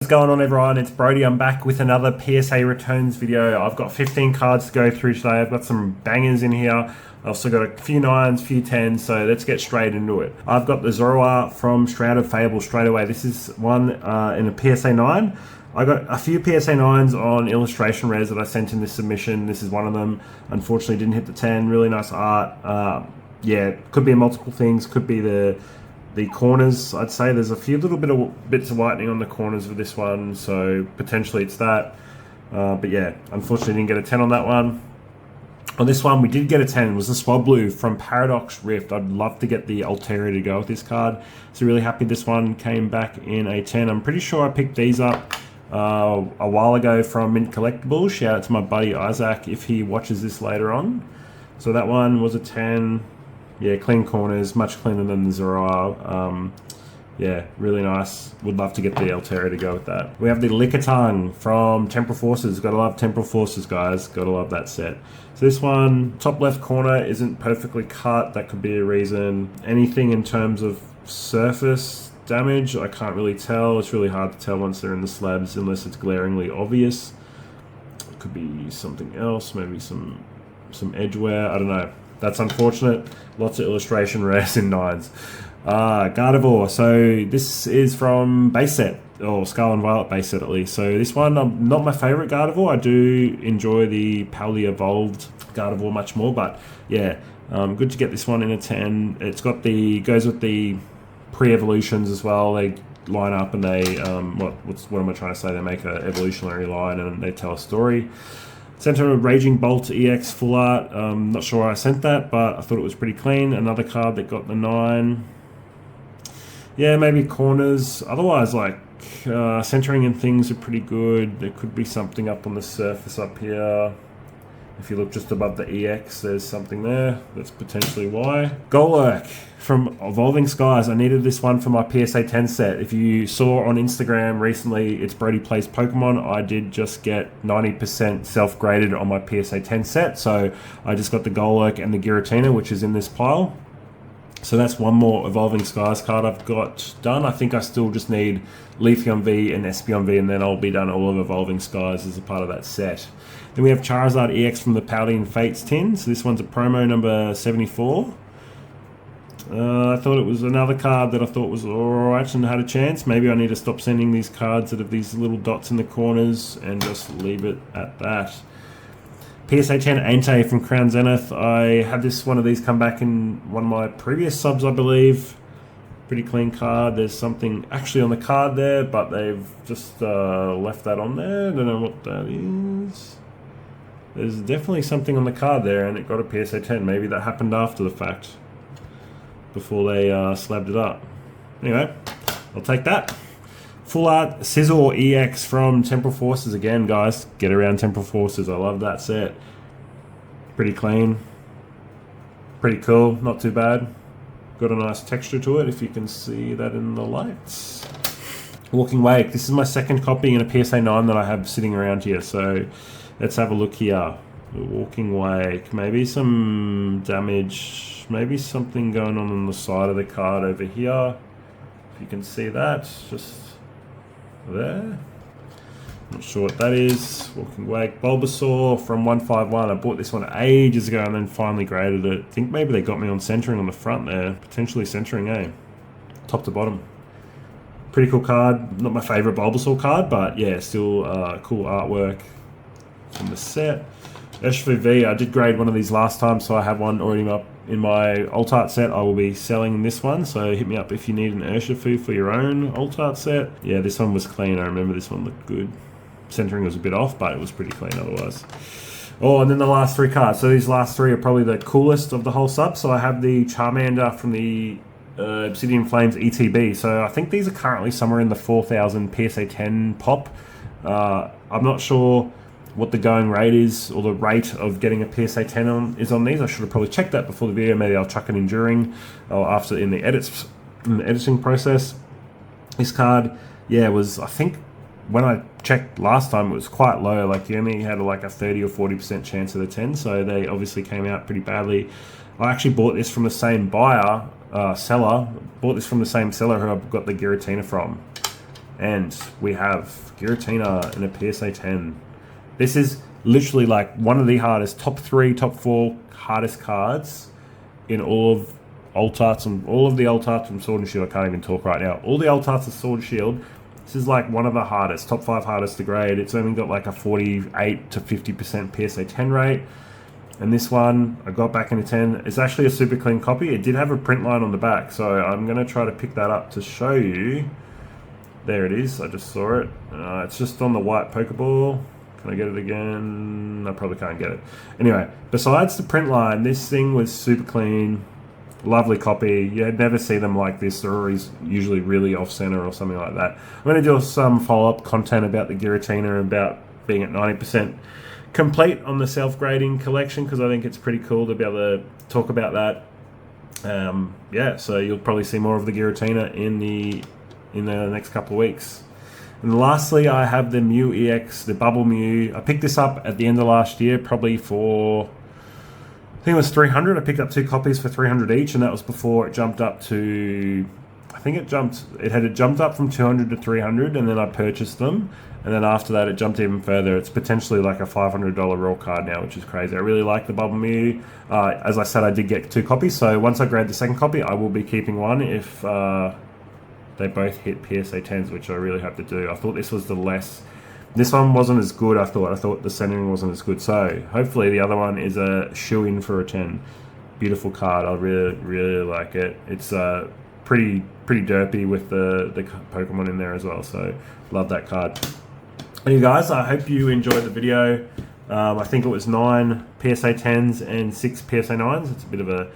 What's going on, everyone? It's Brody. I'm back with another PSA returns video. I've got 15 cards to go through today. I've got some bangers in here. I've also got a few 9s, few 10s, so let's get straight into it. I've got the Zoroark from Shroud of Fable straight away. This is one in a PSA 9. I got a few PSA 9s on illustration rares that I sent in this submission. This is one of them. Unfortunately, didn't hit the 10. Really nice art. Yeah, could be multiple things. Could be the corners. I'd say there's a few little bits of whitening on the corners of this one, so potentially it's that. But yeah, unfortunately didn't get a 10 on that one. On this one, we did get a 10. It was the Swablu from Paradox Rift. I'd love to get the Altaria to go with this card. So really happy this one came back in a 10. I'm pretty sure I picked these up a while ago from Mint Collectibles. Shout out to my buddy Isaac if he watches this later on. So that one was a 10. Yeah, clean corners, much cleaner than the Zoroark. Yeah, really nice. Would love to get the Altaria to go with that. We have the Lickitung from Temporal Forces. Gotta love Temporal Forces, guys. Gotta love that set. So this one, top left corner isn't perfectly cut. That could be a reason. Anything in terms of surface damage, I can't really tell. It's really hard to tell once they're in the slabs unless it's glaringly obvious. It could be something else, maybe some edge wear. I don't know. That's unfortunate. Lots of illustration rares in 9s. Gardevoir. So this is from base set, or Scarlet and Violet base set at least. So this one, not my favorite Gardevoir. I do enjoy the Pally Evolved Gardevoir much more, but yeah, good to get this one in a 10. It's got goes with the pre-evolutions as well. They line up and they, what am I trying to say? They make an evolutionary line and they tell a story. Sent her a Raging Bolt EX full art. Not sure why I sent that, but I thought it was pretty clean. Another card that got the 9. Yeah, maybe corners. Otherwise, like, centering and things are pretty good. There could be something up on the surface up here. If you look just above the EX, there's something there. That's potentially why. Golurk from Evolving Skies. I needed this one for my PSA 10 set. If you saw on Instagram recently, it's Brodieplays Pokemon. I did just get 90% self-graded on my PSA 10 set. So I just got the Golurk and the Giratina, which is in this pile. So that's one more Evolving Skies card I've got done. I think I still just need Leafeon V and Espeon V, and then I'll be done all of Evolving Skies as a part of that set. Then we have Charizard EX from the Paladin Fates tin. So this one's a promo number 74. I thought it was another card that I thought was alright and had a chance. Maybe I need to stop sending these cards that have these little dots in the corners and just leave it at that. PSA 10 Entei from Crown Zenith. I had one of these come back in one of my previous subs, I believe. Pretty clean card. There's something actually on the card there, but they've just left that on there. Don't know what that is. There's definitely something on the card there, and it got a PSA 10. Maybe that happened after the fact, before they slabbed it up. Anyway, I'll take that. Full art Scizor EX from Temporal Forces again, guys. Get around Temporal Forces. I love that set. Pretty clean. Pretty cool. Not too bad. Got a nice texture to it, if you can see that in the lights. Walking Wake. This is my second copy in a PSA 9 that I have sitting around here. So let's have a look here. Walking Wake. Maybe some damage. Maybe something going on the side of the card over here. If you can see that. Just there. Not sure what that is. Walking Wake. Bulbasaur from 151. I bought this one ages ago and then finally graded it. I think maybe they got me on centering on the front there. Potentially centering, eh? Top to bottom. Pretty cool card. Not my favorite Bulbasaur card, but yeah, still cool artwork from the set. Urshifu V. I did grade one of these last time, so I have one already up in my alt art set. I will be selling this one, so hit me up if you need an Urshifu for your own alt art set. Yeah, this one was clean. I remember this one looked good. Centering was a bit off, but it was pretty clean otherwise. Oh, and then the last 3 cards. So these last 3 are probably the coolest of the whole sub. So I have the Charmander from the Obsidian Flames ETB. So I think these are currently somewhere in the 4,000 PSA 10 pop. I'm not sure what the going rate is, or the rate of getting a PSA 10 is on these. I should have probably checked that before the video. Maybe I'll chuck it in during or after in the editing process. This card, yeah, was, I think when I checked last time, it was quite low. Like you only had like a 30 or 40% chance of the 10, so they obviously came out pretty badly. I actually bought this from the same seller. Bought this from the same seller who I got the Giratina from. And we have Giratina in a PSA 10. This is literally like one of the hardest, top 3, top 4 hardest cards in all of Alt Arts and all of the Alt Arts from Sword and Shield. I can't even talk right now. All the Alt Arts of Sword and Shield. This is like one of the hardest, top 5 hardest to grade. It's only got like a 48 to 50% PSA 10 rate. And this one, I got back in a 10. It's actually a super clean copy. It did have a print line on the back, so I'm going to try to pick that up to show you. There it is. I just saw it. It's just on the white Pokeball. Can I get it again? I probably can't get it. Anyway, besides the print line, this thing was super clean. Lovely copy. You'd never see them like this. They're always usually really off-center or something like that. I'm going to do some follow-up content about the Giratina and about being at 90% complete on the self-grading collection, because I think it's pretty cool to be able to talk about that. Yeah, so you'll probably see more of the Giratina in the next couple of weeks. And lastly, I have the Mew EX, the Bubble Mew. I picked this up at the end of last year, probably for, I think it was 300. I picked up 2 copies for 300 each, and that was before it jumped up to, I think it had jumped up from 200 to 300, and then I purchased them. And then after that, it jumped even further. It's potentially like a $500 raw card now, which is crazy. I really like the Bubble Mew. As I said, I did get 2 copies, so once I grade the second copy, I will be keeping one if they both hit PSA 10s, which I really hope to do. I thought this was this one wasn't as good, I thought the centering wasn't as good. So hopefully the other one is a shoe-in for a 10. Beautiful card. I really, really like it. It's pretty derpy with the Pokemon in there as well. So love that card. Hey guys, I hope you enjoyed the video. I think it was 9 PSA 10s and 6 PSA 9s. It's a bit of a,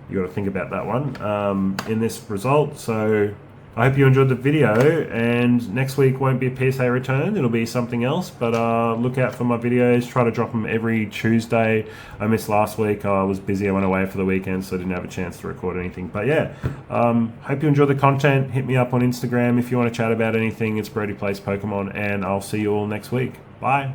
you got to think about that one in this result. So I hope you enjoyed the video, and next week won't be a PSA return, it'll be something else, but look out for my videos. Try to drop them every Tuesday. I missed last week, I was busy, I went away for the weekend, so I didn't have a chance to record anything. But yeah, hope you enjoy the content. Hit me up on Instagram if you want to chat about anything. It's Brodieplays Pokemon, and I'll see you all next week. Bye.